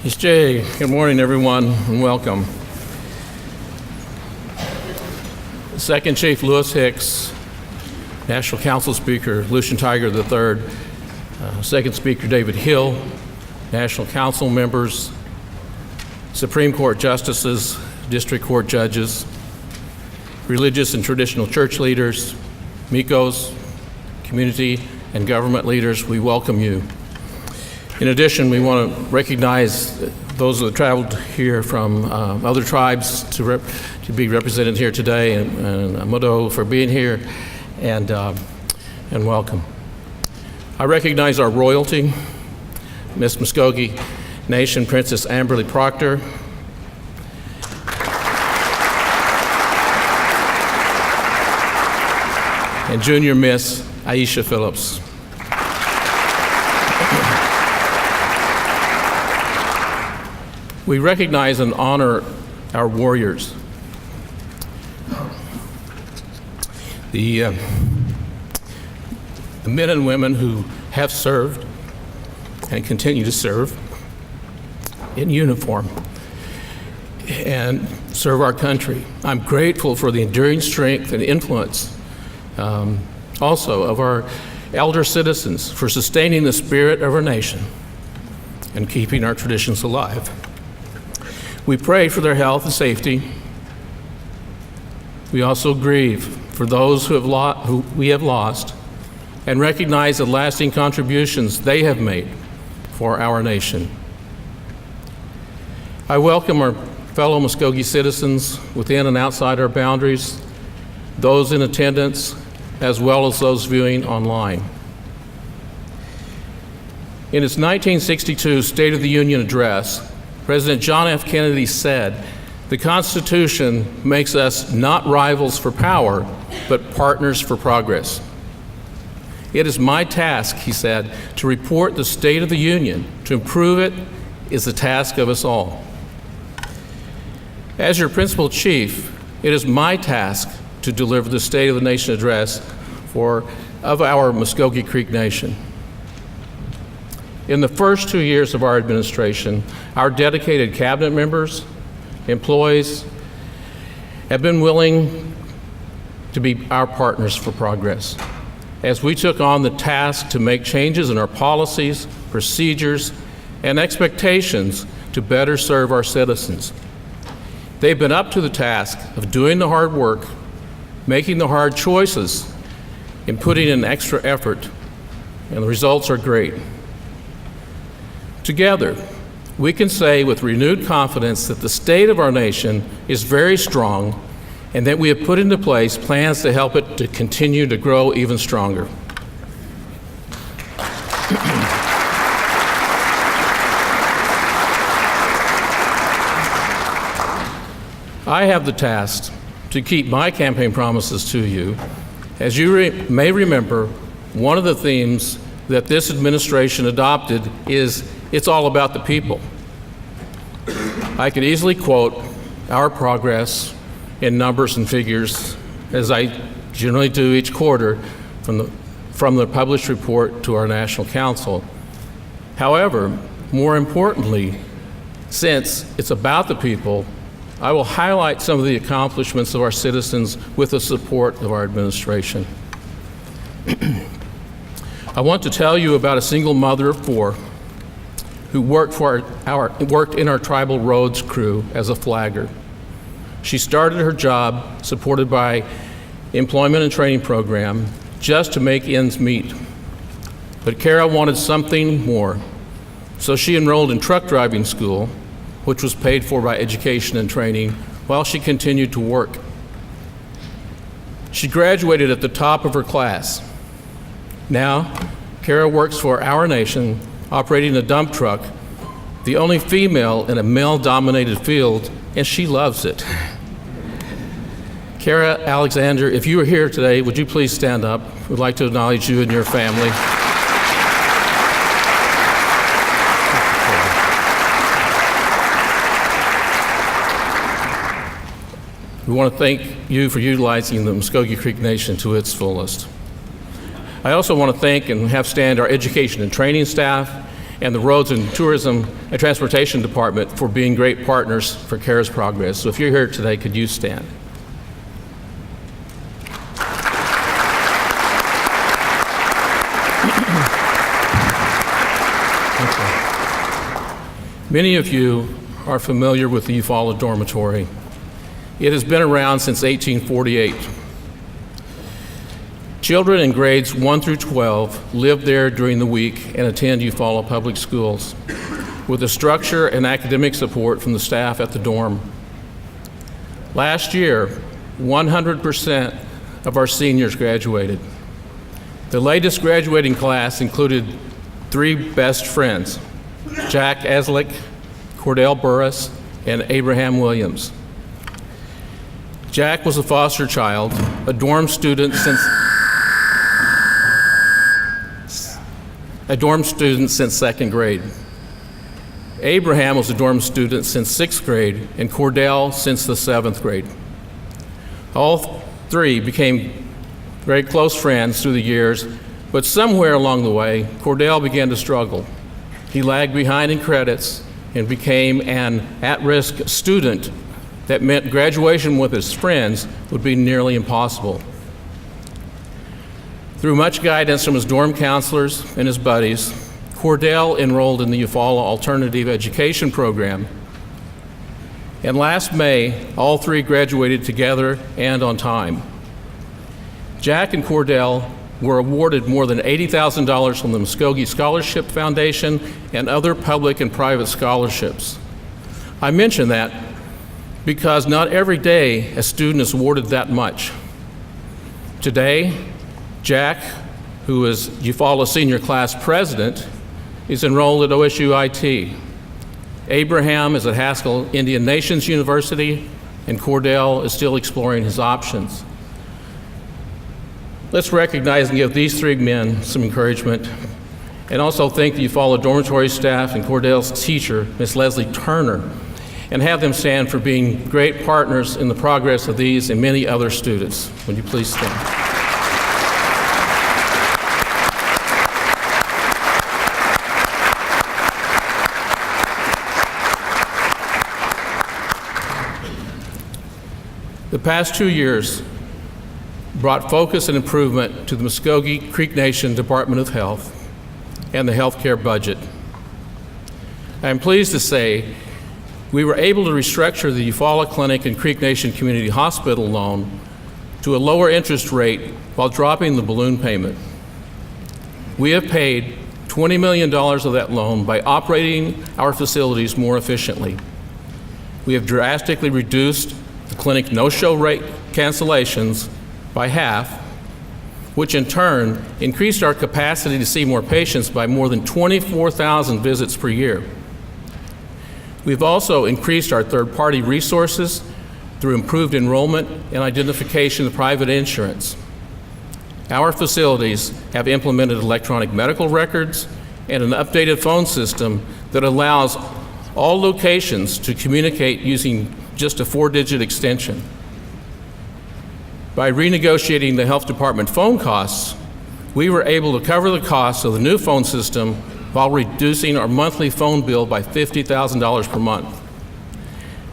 It's Jay. Good morning, everyone, and welcome. Second Chief Lewis Hicks, National Council Speaker Lucian Tiger III, Second Speaker David Hill, National Council members, Supreme Court justices, District Court judges, religious and traditional church leaders, MVTOs, community and government leaders, we welcome you. In addition, we want to recognize those that traveled here from other tribes to be represented here today, and Modo for being here, and welcome. I recognize our royalty, Miss Muscgoee Nation Princess Amberly Proctor, and Junior Miss Aisha Phillips. We recognize and honor our warriors. The men and women who have served and continue to serve in uniform and serve our country. I'm grateful for the enduring strength and influence also of our elder citizens for sustaining the spirit of our nation and keeping our traditions alive. We pray for their health and safety. We also grieve for those who we have lost and recognize the lasting contributions they have made for our nation. I welcome our fellow Muscogee citizens within and outside our boundaries, those in attendance, as well as those viewing online. In his 1962 State of the Union address, President John F. Kennedy said, "The Constitution makes us not rivals for power, but partners for progress." It is my task, he said, to report the State of the Union. To improve it is the task of us all. As your principal chief, it is my task to deliver the State of the Nation address of our Muscogee Creek Nation. In the first 2 years of our administration, our dedicated cabinet members, employees, have been willing to be our partners for progress as we took on the task to make changes in our policies, procedures, and expectations to better serve our citizens. They've been up to the task of doing the hard work, making the hard choices, and putting in extra effort, and the results are great. Together, we can say with renewed confidence that the state of our nation is very strong and that we have put into place plans to help it to continue to grow even stronger. I have the task to keep my campaign promises to you. As you may remember, one of the themes that this administration adopted is "It's all about the people." I could easily quote our progress in numbers and figures, as I generally do each quarter, from the published report to our National Council. However, more importantly, since it's about the people, I will highlight some of the accomplishments of our citizens with the support of our administration. I want to tell you about a single mother of four who worked in our tribal roads crew as a flagger. She started her job supported by employment and training program just to make ends meet. But Kara wanted something more, so she enrolled in truck driving school, which was paid for by education and training, while she continued to work. She graduated at the top of her class. Now, Kara works for our nation, operating a dump truck, the only female in a male-dominated field, and she loves it. Kara Alexander, if you are here today, would you please stand up? We'd like to acknowledge you and your family. We want to thank you for utilizing the Muscogee Creek Nation to its fullest. I also want to thank and have stand our education and training staff and the Roads and Tourism and Transportation Department for being great partners for CARES progress. So if you're here today, could you stand? Many of you are familiar with the Eufaula Dormitory. It has been around since 1848. Children in grades 1 through 12 live there during the week and attend Eufaula Public Schools with the structure and academic support from the staff at the dorm. Last year, 100% of our seniors graduated. The latest graduating class included 3 best friends, Jack Eslick, Cordell Burris, and Abraham Williams. Jack was a foster child, a dorm student since second grade. Abraham was a dorm student since 6th grade, and Cordell since the 7th grade. All 3 became very close friends through the years, but somewhere along the way, Cordell began to struggle. He lagged behind in credits and became an at-risk student that meant graduation with his friends would be nearly impossible. Through much guidance from his dorm counselors and his buddies, Cordell enrolled in the Eufaula Alternative Education Program. And last May, all 3 graduated together and on time. Jack and Cordell were awarded more than $80,000 from the Muscgoee Scholarship Foundation and other public and private scholarships. I mention that because not every day a student is awarded that much. Today, Jack, who is Eufaula Senior Class President, is enrolled at OSU IT. Abraham is at Haskell Indian Nations University, and Cordell is still exploring his options. Let's recognize and give these 3 men some encouragement, and also thank the Eufaula dormitory staff and Cordell's teacher, Ms. Leslie Turner, and have them stand for being great partners in the progress of these and many other students. Would you please stand? The past 2 years brought focus and improvement to the Muscogee Creek Nation Department of Health and the healthcare budget. I am pleased to say we were able to restructure the Eufaula Clinic and Creek Nation Community Hospital loan to a lower interest rate while dropping the balloon payment. We have paid $20 million of that loan by operating our facilities more efficiently. We have drastically reduced the clinic no-show rate cancellations by half, which in turn increased our capacity to see more patients by more than 24,000 visits per year. We've also increased our third-party resources through improved enrollment and identification of private insurance. Our facilities have implemented electronic medical records and an updated phone system that allows all locations to communicate using just a 4-digit extension. By renegotiating the health department phone costs, we were able to cover the costs of the new phone system while reducing our monthly phone bill by $50,000 per month.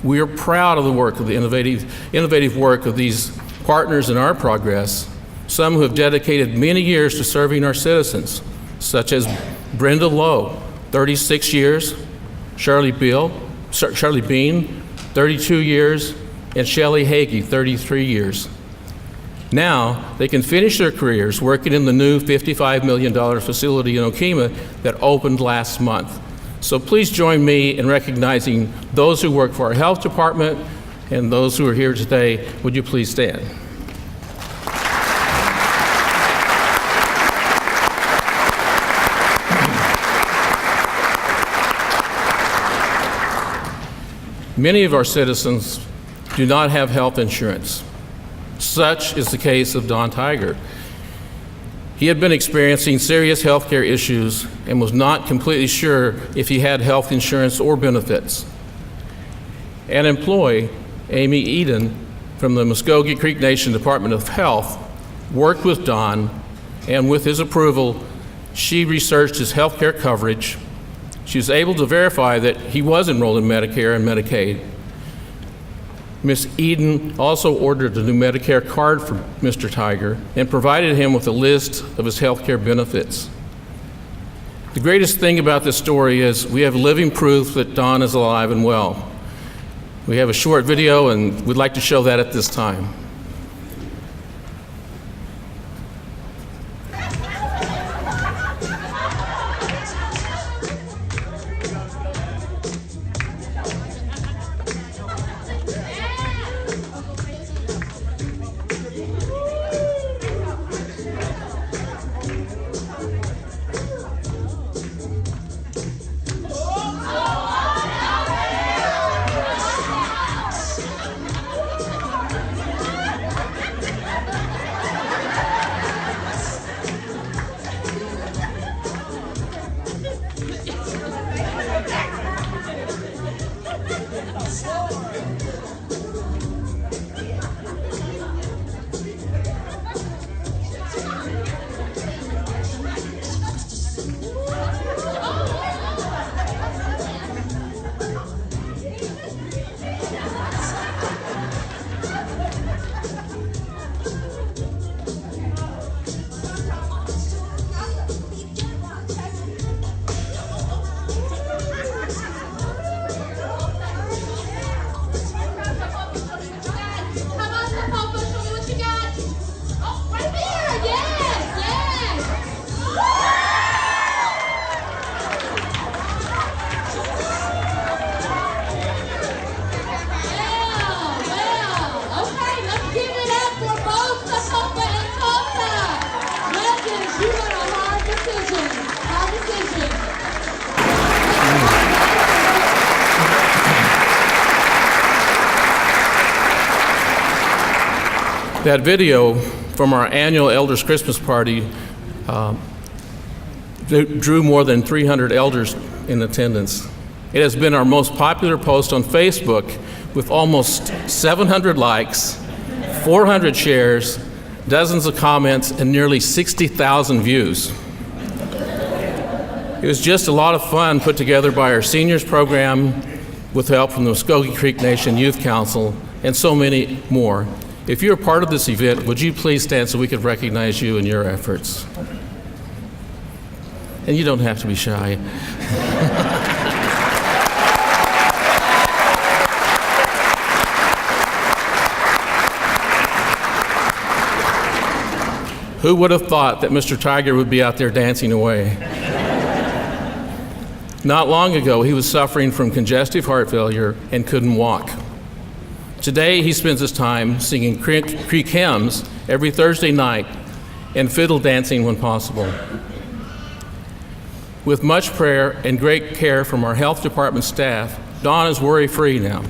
We are proud of the work of the innovative work of these partners in our progress, some who have dedicated many years to serving our citizens, such as Brenda Lowe, 36 years, Shirley Bean, 32 years, and Shelley Hagee, 33 years. Now, they can finish their careers working in the new $55 million facility in Okemah that opened last month. So please join me in recognizing those who work for our health department and those who are here today. Would you please stand? Many of our citizens do not have health insurance. Such is the case of Don Tiger. He had been experiencing serious health care issues and was not completely sure if he had health insurance or benefits. An employee, Amy Eden, from the Muscogee Creek Nation Department of Health, worked with Don, and with his approval, she researched his health care coverage, She was able to verify that he was enrolled in Medicare and Medicaid. Ms. Eden also ordered a new Medicare card for Mr. Tiger and provided him with a list of his health care benefits. The greatest thing about this story is we have living proof that Don is alive and well. We have a short video, and we'd like to show that at this time. That video from our annual Elders Christmas Party drew more than 300 elders in attendance. It has been our most popular post on Facebook with almost 700 likes, 400 shares, dozens of comments, and nearly 60,000 views. It was just a lot of fun put together by our seniors program with help from the Muscgoee Creek Nation Youth Council and so many more. If you're a part of this event, would you please stand so we could recognize you and your efforts? And you don't have to be shy. Who would have thought that Mr. Tiger would be out there dancing away? Not long ago, he was suffering from congestive heart failure and couldn't walk. Today, he spends his time singing Creek hymns every Thursday night and fiddle dancing when possible. With much prayer and great care from our health department staff, Don is worry-free now.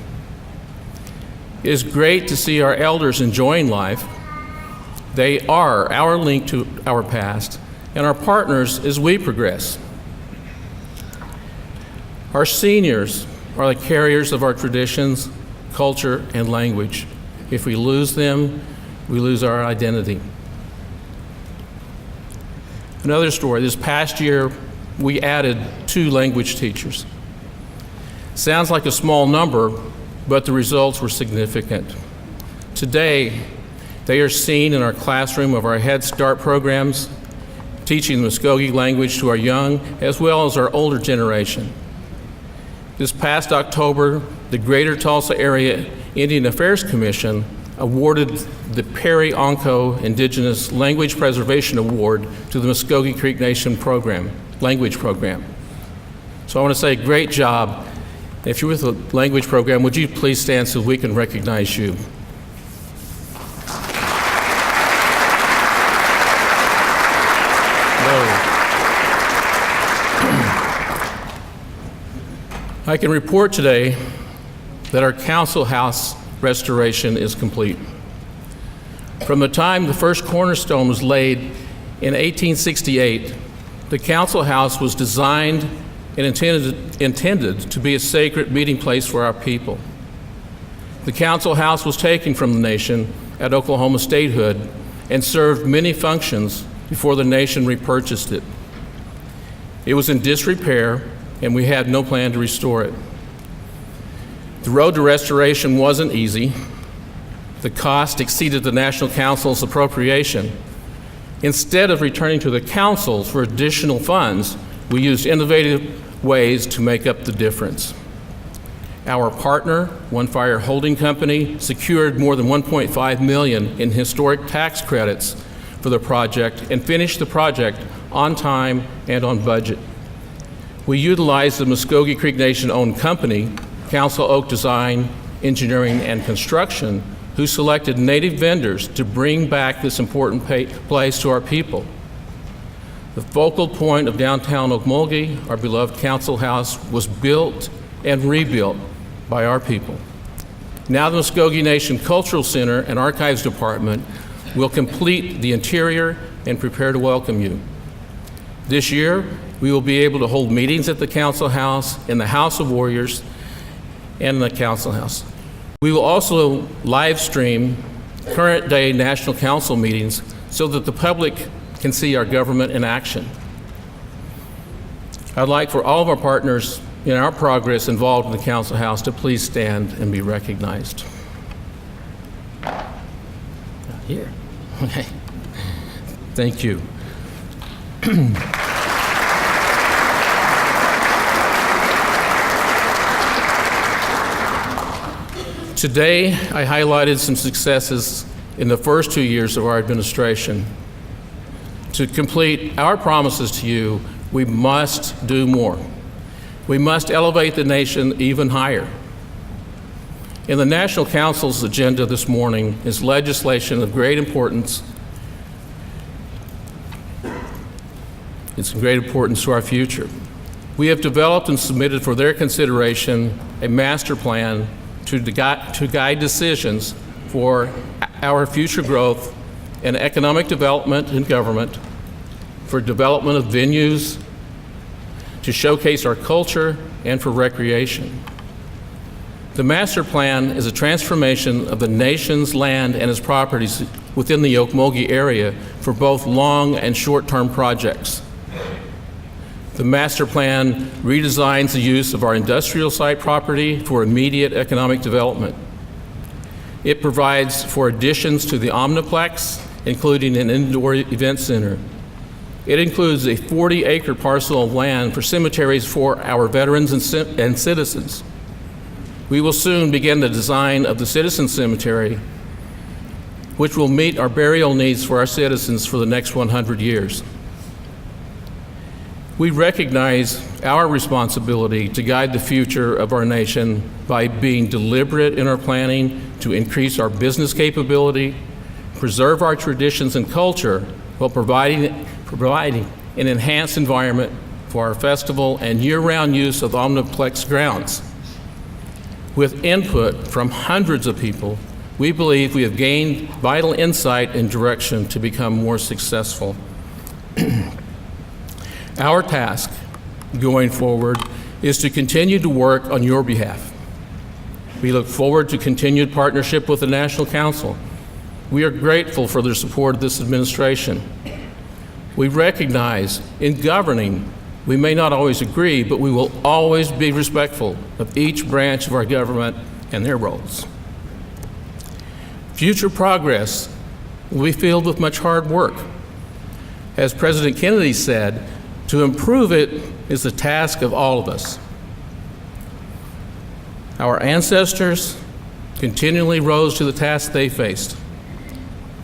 It is great to see our elders enjoying life. They are our link to our past and our partners as we progress. Our seniors are the carriers of our traditions, culture, and language. If we lose them, we lose our identity. Another story, this past year, we added 2 language teachers. Sounds like a small number, but the results were significant. Today, they are seen in our classroom of our Head Start programs, teaching the Muscgoee language to our young as well as our older generation. This past October, the Greater Tulsa Area Indian Affairs Commission awarded the Perry Onco Indigenous Language Preservation Award to the Muscgoee Creek Nation language program. So I want to say great job. If you're with the language program, would you please stand so we can recognize you? I can report today that our council house restoration is complete. From the time the first cornerstone was laid in 1868, the council house was designed and intended to be a sacred meeting place for our people. The council house was taken from the nation at Oklahoma statehood and served many functions before the nation repurchased it. It was in disrepair and we had no plan to restore it. The road to restoration wasn't easy. The cost exceeded the National Council's appropriation. Instead of returning to the council for additional funds, we used innovative ways to make up the difference. Our partner, One Fire Holding Company, secured more than $1.5 million in historic tax credits for the project and finished the project on time and on budget. We utilized the Muscgoee Creek Nation-owned company, Council Oak Design, Engineering, and Construction, who selected native vendors to bring back this important place to our people. The focal point of downtown Okmulgee, our beloved council house, was built and rebuilt by our people. Now the Muscgoee Nation Cultural Center and Archives Department will complete the interior and prepare to welcome you. This year, we will be able to hold meetings at the council house, in the House of Warriors, and the council house. We will also live stream current day National Council meetings so that the public can see our government in action. I'd like for all of our partners in our progress involved in the council house to please stand and be recognized. Here, okay. Thank you. Today, I highlighted some successes in the first 2 years of our administration. To complete our promises to you, we must do more. We must elevate the nation even higher. In the National Council's agenda this morning is legislation of great importance. It's of great importance to our future. We have developed and submitted for their consideration a master plan to guide decisions for our future growth and economic development in government, for development of venues, to showcase our culture, and for recreation. The master plan is a transformation of the nation's land and its properties within the Okmulgee area for both long and short-term projects. The master plan redesigns the use of our industrial site property for immediate economic development. It provides for additions to the Omniplex, including an indoor event center. It includes a 40-acre parcel of land for cemeteries for our veterans and citizens. We will soon begin the design of the Citizen Cemetery, which will meet our burial needs for our citizens for the next 100 years. We recognize our responsibility to guide the future of our nation by being deliberate in our planning to increase our business capability, preserve our traditions and culture, while providing an enhanced environment for our festival and year-round use of Omniplex grounds. With input from hundreds of people, we believe we have gained vital insight and direction to become more successful. Our task going forward is to continue to work on your behalf. We look forward to continued partnership with the National Council. We are grateful for their support of this administration. We recognize in governing, we may not always agree, but we will always be respectful of each branch of our government and their roles. Future progress will be filled with much hard work. As President Kennedy said, to improve it is the task of all of us. Our ancestors continually rose to the task they faced.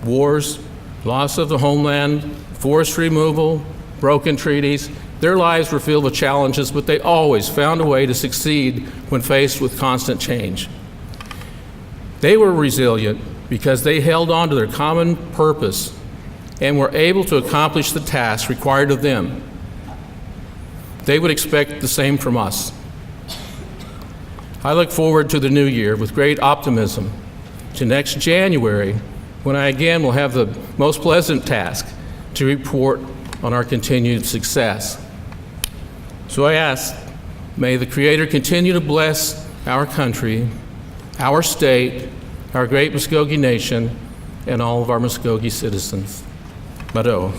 Wars, loss of the homeland, forest removal, broken treaties. Their lives were filled with challenges, but they always found a way to succeed when faced with constant change. They were resilient because they held on to their common purpose and were able to accomplish the tasks required of them. They would expect the same from us. I look forward to the new year with great optimism, to next January, when I again will have the most pleasant task to report on our continued success. So I ask, may the Creator continue to bless our country, our state, our great Muscogee Nation, and all of our Muscogee citizens. Mado.